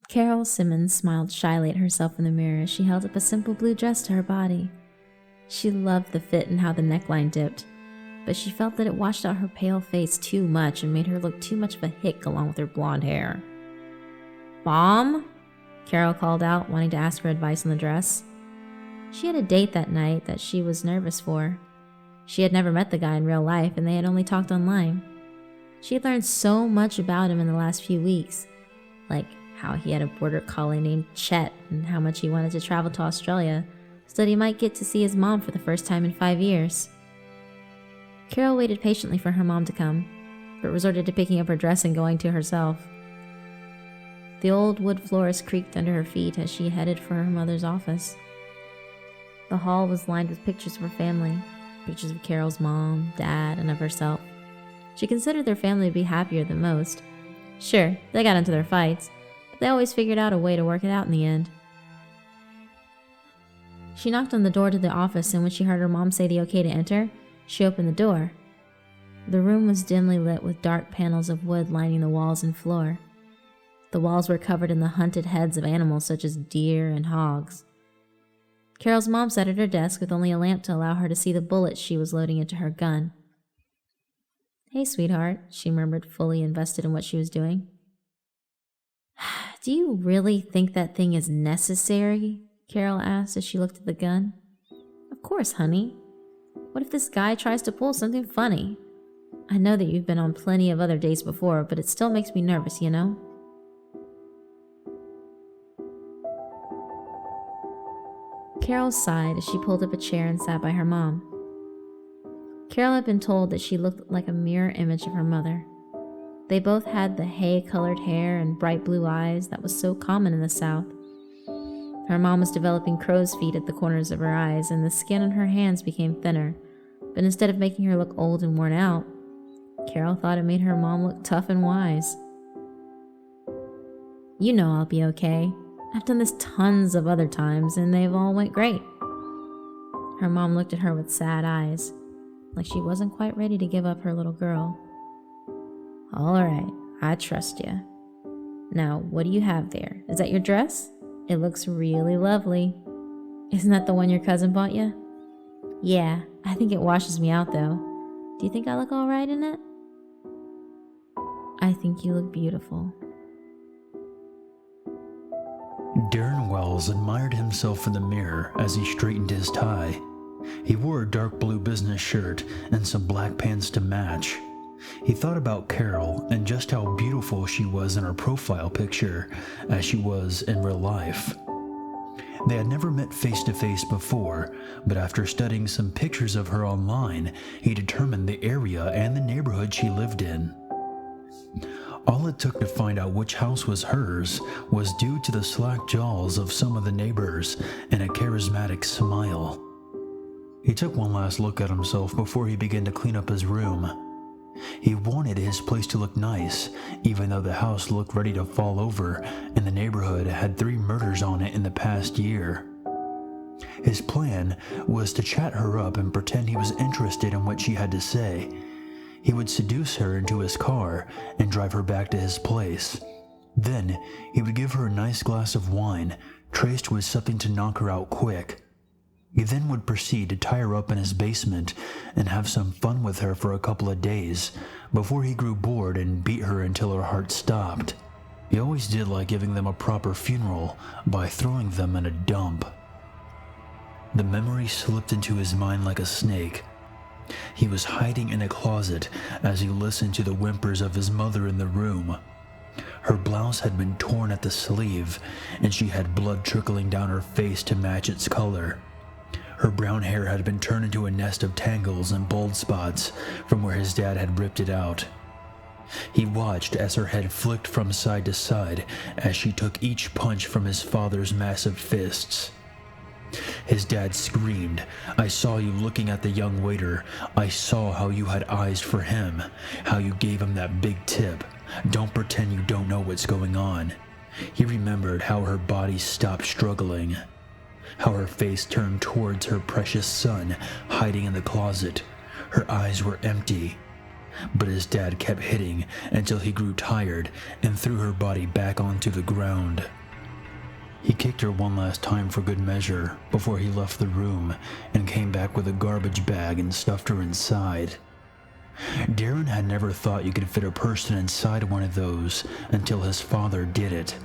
Carol Simmons smiled shyly at herself in the mirror as she held up a simple blue dress to her body. She loved the fit and how the neckline dipped, but she felt that it washed out her pale face too much and made her look too much of a hick along with her blonde hair. "Mom?" Carol called out, wanting to ask her advice on the dress. She had a date that night that she was nervous for. She had never met the guy in real life, and they had only talked online. She had learned so much about him in the last few weeks, like how he had a border collie named Chet and how much he wanted to travel to Australia so that he might get to see his mom for the first time in 5 years. Carol waited patiently for her mom to come, but resorted to picking up her dress and going to herself. The old wood floors creaked under her feet as she headed for her mother's office. The hall was lined with pictures of her family, pictures of Carol's mom, dad, and of herself. She considered their family to be happier than most. Sure, they got into their fights, but they always figured out a way to work it out in the end. She knocked on the door to the office, and when she heard her mom say the okay to enter, she opened the door. The room was dimly lit with dark panels of wood lining the walls and floor. The walls were covered in the hunted heads of animals such as deer and hogs. Carol's mom sat at her desk with only a lamp to allow her to see the bullets she was loading into her gun. "Hey, sweetheart," she murmured, fully invested in what she was doing. "Do you really think that thing is necessary?" Carol asked as she looked at the gun. "Of course, honey. What if this guy tries to pull something funny? I know that you've been on plenty of other dates before, but it still makes me nervous, you know?" Carol sighed as she pulled up a chair and sat by her mom. Carol had been told that she looked like a mirror image of her mother. They both had the hay-colored hair and bright blue eyes that was so common in the South. Her mom was developing crow's feet at the corners of her eyes, and the skin on her hands became thinner, but instead of making her look old and worn out, Carol thought it made her mom look tough and wise. "You know I'll be okay. I've done this tons of other times, and they've all went great." Her mom looked at her with sad eyes, like she wasn't quite ready to give up her little girl. "All right, I trust you. Now, what do you have there? Is that your dress? It looks really lovely. Isn't that the one your cousin bought you?" "Yeah, I think it washes me out though. Do you think I look all right in it?" "I think you look beautiful." Darren Wells admired himself in the mirror as he straightened his tie. He wore a dark blue business shirt and some black pants to match. He thought about Carol and just how beautiful she was in her profile picture as she was in real life. They had never met face to face before, but after studying some pictures of her online, he determined the area and the neighborhood she lived in. All it took to find out which house was hers was due to the slack jaws of some of the neighbors and a charismatic smile. He took one last look at himself before he began to clean up his room. He wanted his place to look nice, even though the house looked ready to fall over and the neighborhood had 3 murders on it in the past year. His plan was to chat her up and pretend he was interested in what she had to say. He would seduce her into his car and drive her back to his place. Then he would give her a nice glass of wine, traced with something to knock her out quick. He then would proceed to tie her up in his basement and have some fun with her for a couple of days before he grew bored and beat her until her heart stopped. He always did like giving them a proper funeral by throwing them in a dump. The memory slipped into his mind like a snake. He was hiding in a closet as he listened to the whimpers of his mother in the room. Her blouse had been torn at the sleeve, and she had blood trickling down her face to match its color. Her brown hair had been turned into a nest of tangles and bald spots from where his dad had ripped it out. He watched as her head flicked from side to side as she took each punch from his father's massive fists. His dad screamed, "I saw you looking at the young waiter. I saw how you had eyes for him, how you gave him that big tip. Don't pretend you don't know what's going on." He remembered how her body stopped struggling, how her face turned towards her precious son hiding in the closet. Her eyes were empty. but his dad kept hitting until he grew tired and threw her body back onto the ground. He kicked her one last time for good measure before he left the room and came back with a garbage bag and stuffed her inside. Darren had never thought you could fit a person inside one of those until his father did it.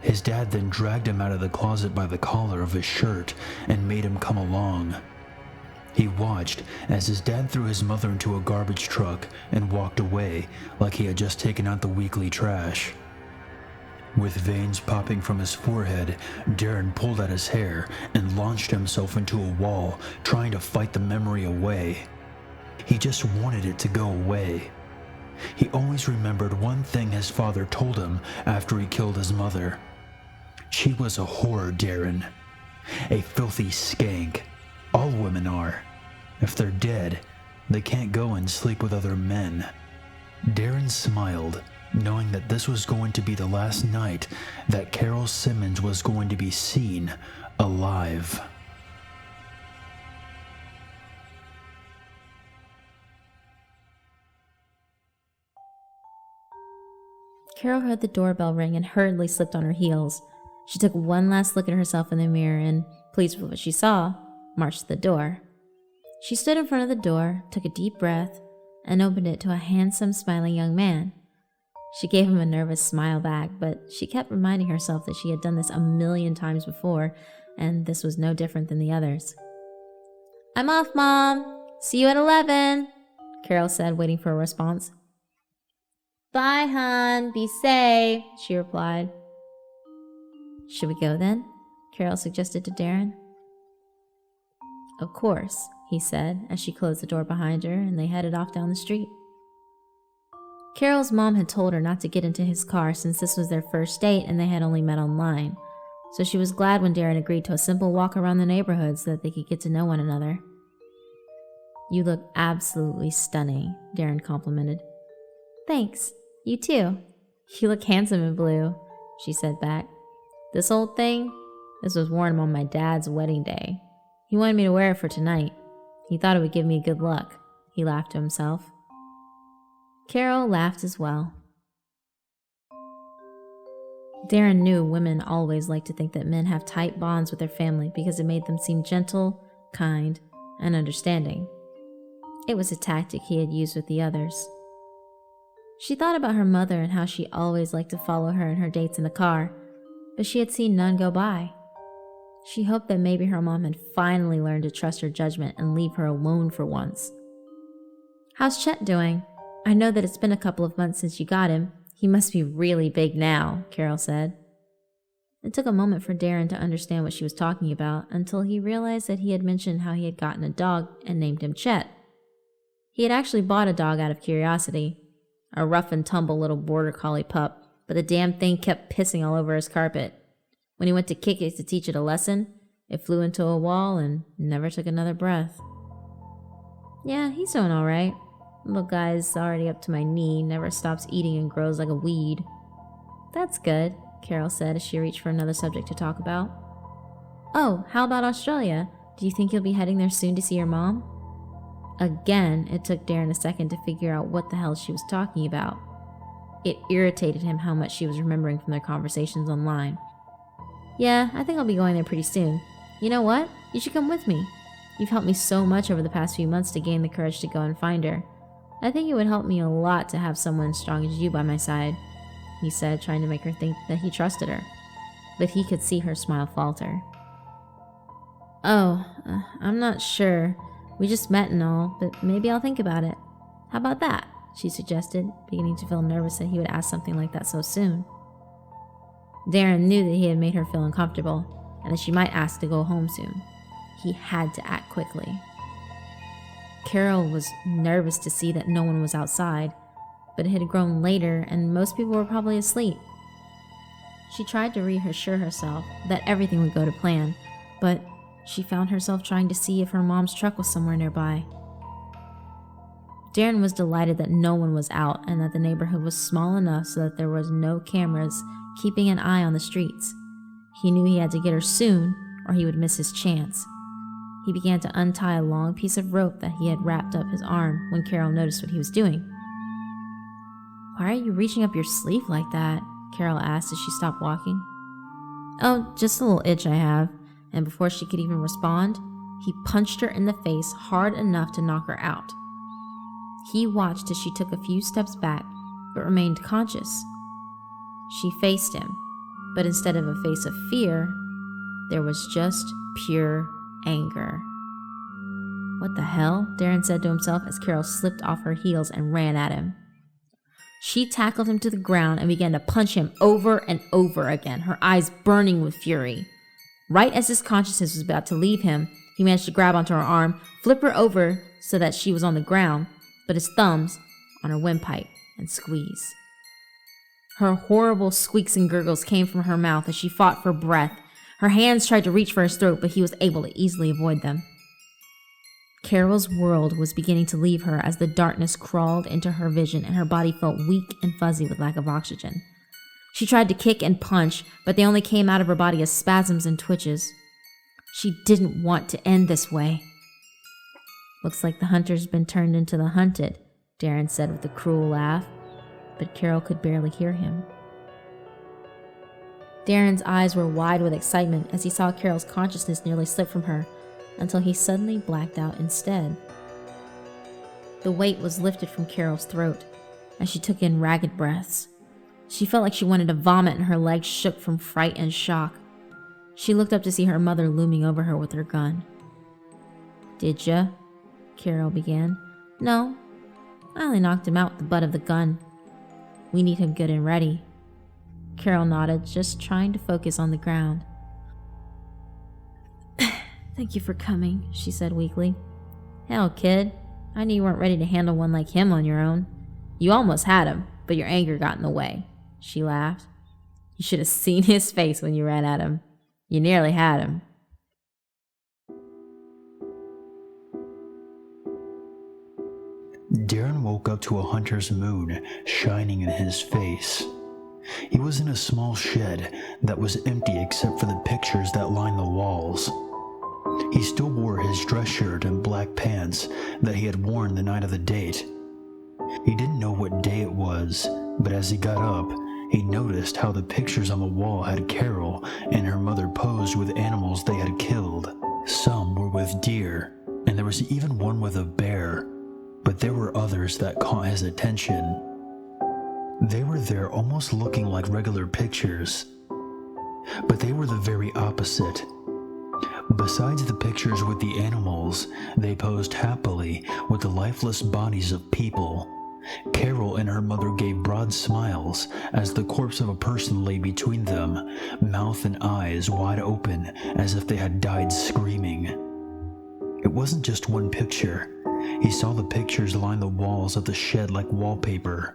His dad then dragged him out of the closet by the collar of his shirt and made him come along. He watched as his dad threw his mother into a garbage truck and walked away like he had just taken out the weekly trash. With veins popping from his forehead, Darren pulled at his hair and launched himself into a wall, trying to fight the memory away. He just wanted it to go away. He always remembered one thing his father told him after he killed his mother. She was a whore, Darren. A filthy skank. All women are. If they're dead, they can't go and sleep with other men. Darren smiled, knowing that this was going to be the last night that Carol Simmons was going to be seen alive. Carol heard the doorbell ring and hurriedly slipped on her heels. She took one last look at herself in the mirror and, pleased with what she saw, marched to the door. She stood in front of the door, took a deep breath, and opened it to a handsome, smiling young man. She gave him a nervous smile back, but she kept reminding herself that she had done this 1,000,000 times before, and this was no different than the others. "I'm off, Mom. See you at 11, Carol said, waiting for a response. "Bye, hon. Be safe," she replied. "Should we go then?" Carol suggested to Darren. "Of course," he said as she closed the door behind her and they headed off down the street. Carol's mom had told her not to get into his car since this was their first date and they had only met online, so she was glad when Darren agreed to a simple walk around the neighborhood so that they could get to know one another. "You look absolutely stunning," Darren complimented. "Thanks. You too. You look handsome in blue," she said back. "This old thing? This was worn on my dad's wedding day. He wanted me to wear it for tonight. He thought it would give me good luck," he laughed to himself. Carol laughed as well. Darren knew women always like to think that men have tight bonds with their family because it made them seem gentle, kind, and understanding. It was a tactic he had used with the others. She thought about her mother and how she always liked to follow her and her dates in the car, but she had seen none go by. She hoped that maybe her mom had finally learned to trust her judgment and leave her alone for once. "How's Chet doing? I know that it's been a couple of months since you got him. He must be really big now," Carol said. It took a moment for Darren to understand what she was talking about until he realized that he had mentioned how he had gotten a dog and named him Chet. He had actually bought a dog out of curiosity, a rough and tumble little border collie pup, but the damn thing kept pissing all over his carpet. When he went to kick it to teach it a lesson, it flew into a wall and never took another breath. "Yeah, he's doing all right. Little guy's already up to my knee, never stops eating and grows like a weed." "That's good," Carol said as she reached for another subject to talk about. "Oh, how about Australia? Do you think you'll be heading there soon to see your mom?" Again, it took Darren a second to figure out what the hell she was talking about. It irritated him how much she was remembering from their conversations online. "Yeah, I think I'll be going there pretty soon. You know what? You should come with me. You've helped me so much over the past few months to gain the courage to go and find her. I think it would help me a lot to have someone as strong as you by my side," he said, trying to make her think that he trusted her. But he could see her smile falter. "Oh, I'm not sure. We just met and all, but maybe I'll think about it. How about that?" she suggested, beginning to feel nervous that he would ask something like that so soon. Darren knew that he had made her feel uncomfortable, and that she might ask to go home soon. He had to act quickly. Carol was nervous to see that no one was outside, but it had grown later and most people were probably asleep. She tried to reassure herself that everything would go to plan, but she found herself trying to see if her mom's truck was somewhere nearby. Darren was delighted that no one was out and that the neighborhood was small enough so that there was no cameras keeping an eye on the streets. He knew he had to get her soon or he would miss his chance. He began to untie a long piece of rope that he had wrapped up his arm when Carol noticed what he was doing. "Why are you reaching up your sleeve like that?" Carol asked as she stopped walking. "Oh, just a little itch I have." And before she could even respond, he punched her in the face hard enough to knock her out. He watched as she took a few steps back, but remained conscious. She faced him, but instead of a face of fear, there was just pure anger. "What the hell?" Darren said to himself as Carol slipped off her heels and ran at him. She tackled him to the ground and began to punch him over and over again, her eyes burning with fury. Right as his consciousness was about to leave him, he managed to grab onto her arm, flip her over so that she was on the ground, but his thumbs on her windpipe, and squeeze. Her horrible squeaks and gurgles came from her mouth as she fought for breath. Her hands tried to reach for his throat, but he was able to easily avoid them. Carol's world was beginning to leave her as the darkness crawled into her vision and her body felt weak and fuzzy with lack of oxygen. She tried to kick and punch, but they only came out of her body as spasms and twitches. She didn't want to end this way. "Looks like the hunter's been turned into the hunted," Darren said with a cruel laugh, but Carol could barely hear him. Darren's eyes were wide with excitement as he saw Carol's consciousness nearly slip from her, until he suddenly blacked out instead. The weight was lifted from Carol's throat as she took in ragged breaths. She felt like she wanted to vomit and her legs shook from fright and shock. She looked up to see her mother looming over her with her gun. "Did ya?" Carol began. "No, I only knocked him out with the butt of the gun. We need him good and ready." Carol nodded, just trying to focus on the ground. "Thank you for coming," she said weakly. "Hell, kid, I knew you weren't ready to handle one like him on your own. You almost had him, but your anger got in the way," she laughed. "You should have seen his face when you ran at him. You nearly had him." Darren woke up to a hunter's moon shining in his face. He was in a small shed that was empty except for the pictures that lined the walls. He still wore his dress shirt and black pants that he had worn the night of the date. He didn't know what day it was, but as he got up, he noticed how the pictures on the wall had Carol and her mother posed with animals they had killed. Some were with deer, and there was even one with a bear, but there were others that caught his attention. They were there almost looking like regular pictures, but they were the very opposite. Besides the pictures with the animals, they posed happily with the lifeless bodies of people. Carol and her mother gave broad smiles as the corpse of a person lay between them, mouth and eyes wide open as if they had died screaming. It wasn't just one picture. He saw the pictures line the walls of the shed like wallpaper.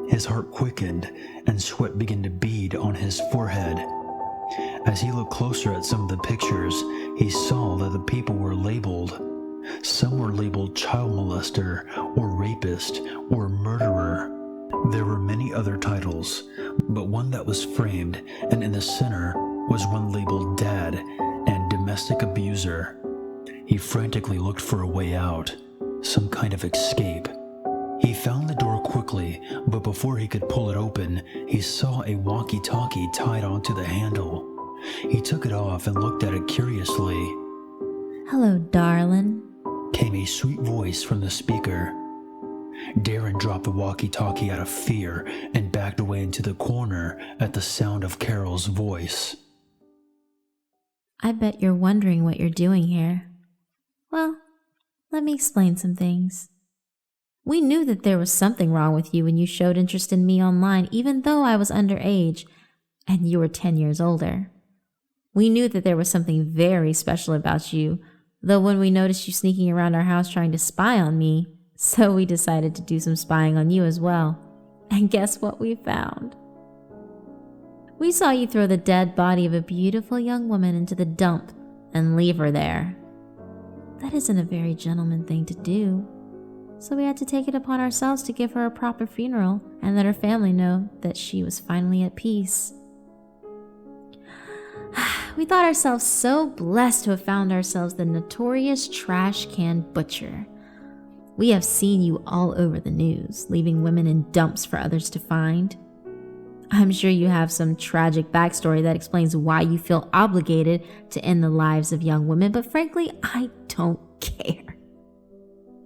His heart quickened and sweat began to bead on his forehead. As he looked closer at some of the pictures, he saw that the people were labeled. Some were labeled child molester, or rapist, or murderer. There were many other titles, but one that was framed, and in the center was one labeled dad and domestic abuser. He frantically looked for a way out, some kind of escape. He found the door quickly, but before he could pull it open, he saw a walkie-talkie tied onto the handle. He took it off and looked at it curiously. "Hello, darling," came a sweet voice from the speaker. Darren dropped the walkie-talkie out of fear and backed away into the corner at the sound of Carol's voice. "I bet you're wondering what you're doing here. Well, let me explain some things. We knew that there was something wrong with you when you showed interest in me online, even though I was underage and you were 10 years older. We knew that there was something very special about you, though when we noticed you sneaking around our house trying to spy on me, so we decided to do some spying on you as well. And guess what we found? We saw you throw the dead body of a beautiful young woman into the dump and leave her there. That isn't a very gentleman thing to do. So we had to take it upon ourselves to give her a proper funeral and let her family know that she was finally at peace. We thought ourselves so blessed to have found ourselves the notorious trash can butcher. We have seen you all over the news, leaving women in dumps for others to find. I'm sure you have some tragic backstory that explains why you feel obligated to end the lives of young women, but frankly, I don't care.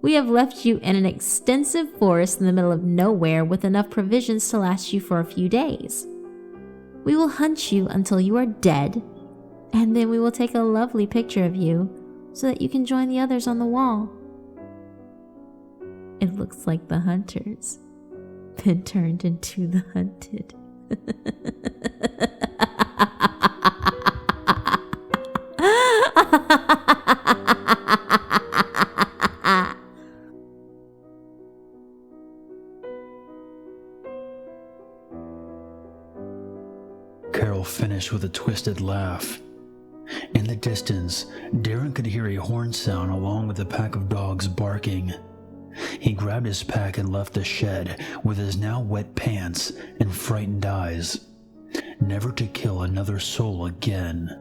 We have left you in an extensive forest in the middle of nowhere with enough provisions to last you for a few days. We will hunt you until you are dead, and then we will take a lovely picture of you so that you can join the others on the wall. It looks like the hunters been turned into the hunted. Carol finished with a twisted laugh. In the distance, Darren could hear a horn sound along with a pack of dogs barking. He grabbed his pack and left the shed with his now wet pants and frightened eyes, never to kill another soul again.